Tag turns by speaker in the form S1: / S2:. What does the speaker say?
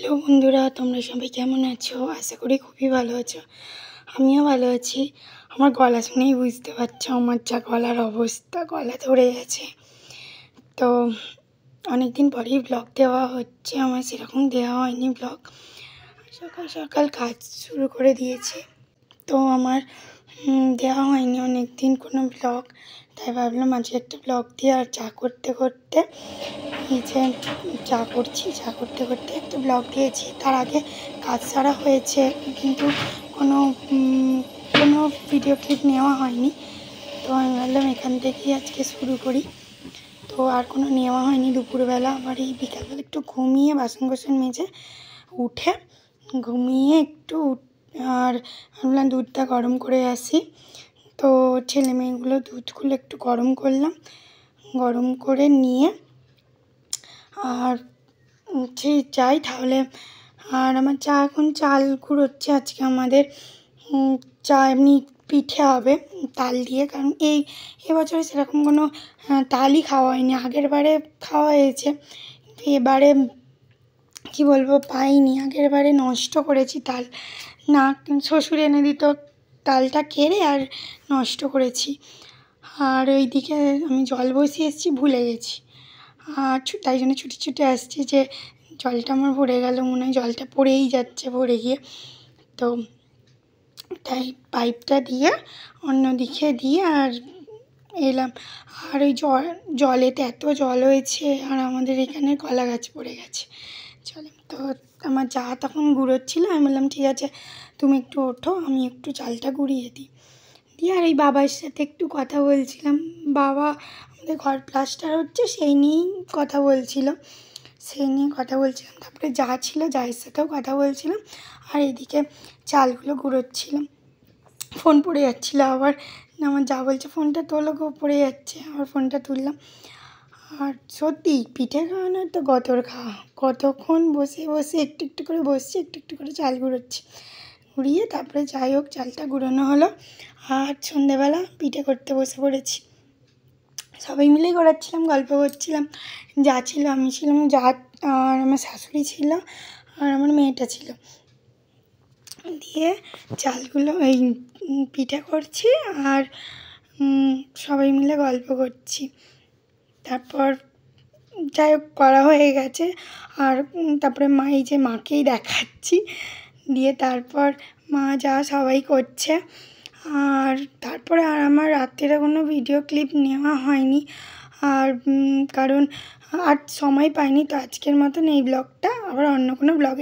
S1: Hello বন্ধুরা, তোমরা সবাই কেমন আছো? আশা করি খুবই ভালো আছো। আমিও ভালো আছি। আমার গলা শুনেই বুঝতে পারছো আমার যা গলার অবস্থা, গলা ধরে গেছে। তো অনেক দিন পরেই ব্লগ দেওয়া হচ্ছে, আমার সেরকম দেওয়া হয়নি ব্লগ। সকাল সকাল কাজ শুরু করে দিয়েছি, তো আমার দেওয়া হয়নি অনেক দিন কোনো ব্লগ। তাই ভাবলাম আজকে একটা ব্লগ দিয়ে, আর চা করতে করতে এই যে চা করতে করতে একটা ব্লগ দিয়েছি। তার আগে কাজ সারা হয়েছে, কিন্তু কোনো কোনো ভিডিও ক্লিপ নেওয়া হয়নি। তো আমি ভাবলাম এখান থেকেই আজকে শুরু করি। তো আর কোনো নেওয়া হয়নি। দুপুরবেলা আবার এই বিকালবেলা একটু ঘুমিয়ে বাসন কোসন মেজে উঠে ঘুমিয়ে একটু আর ভাবলাম দুধটা গরম করে আসি। তো ছেলে মেয়েগুলো দুধগুলো একটু গরম করলাম, গরম করে নিয়ে আর যাই তাহলে। আর আমার চা এখন চাল কুড়োচ্ছে। আজকে আমাদের চা এমনি পিঠে হবে তাল দিয়ে, কারণ এবছরে সেরকম কোনো তালই খাওয়া হয়নি। আগের বারে খাওয়া হয়েছে, কিন্তু এবারে কী বলবো পাইনি। আগের বারে নষ্ট করেছি তাল, না শ্বশুর এনে দিত তালটা কেড়ে, আর নষ্ট করেছি। আর ওইদিকে আমি জল বসিয়ে এসেছি, ভুলে গেছি। আর তাই জন্য ছুটে ছুটে আসছি যে জলটা আমার ভরে গেল, মনে হয় জলটা পড়েই যাচ্ছে ভরে গিয়ে। তো তাই পাইপটা দিয়ে অন্যদিকে দিয়ে আর এলাম। আর ওই জলেতে এত জল হয়েছে, আর আমাদের এখানে কলা গাছ পড়ে গেছে জলে। তো আমার যা তখন গুঁড়োচ্ছিল, আমি বললাম ঠিক আছে তুমি একটু ওঠো, আমি একটু চালটা গুঁড়িয়ে দিই। দিয়ে আর এই বাবার সাথে একটু কথা বলছিলাম। বাবা আমাদের ঘর প্লাস্টার হচ্ছে, সেই নিয়েই কথা বলছিলাম। তারপরে যা ছিল যায়ের সাথেও কথা বলছিলাম, আর এদিকে চালগুলো গুঁড়োচ্ছিলাম। ফোন পড়ে যাচ্ছিলো, আবার আমার যা বলছে ফোনটা তোলো গো, পড়ে যাচ্ছে। আবার ফোনটা তুললাম। আর সত্যি পিঠে খাওয়ানোর তো গতর খাওয়া, কতক্ষণ বসে বসে একটু একটু করে বসছি, একটু একটু করে চাল গুঁড়িয়ে তারপরে যাই হোক চালটা গুঁড়োনো হলো। আর সন্ধেবেলা পিঠে করতে বসে পড়েছি। সবাই মিলেই করাচ্ছিলাম, গল্প করছিলাম। যা ছিল, আমি ছিলাম, যা আর আমার শাশুড়ি ছিল, আর আমার মেয়েটা ছিল। দিয়ে চালগুলো এই পিঠে করছি, আর সবাই মিলে গল্প করছি। তারপর যাই হোক করা হয়ে গেছে। আর তারপরে মাকেই দেখাচ্ছি। দিয়ে তারপর মা যা সবাই করছে। আর তারপরে আর আমার রাত্রে কোনো ভিডিও ক্লিপ নেওয়া হয়নি, আর কারণ আর সময় পাইনি। তো আজকের মতন এই ব্লগটা আবার অন্য কোনো ব্লগে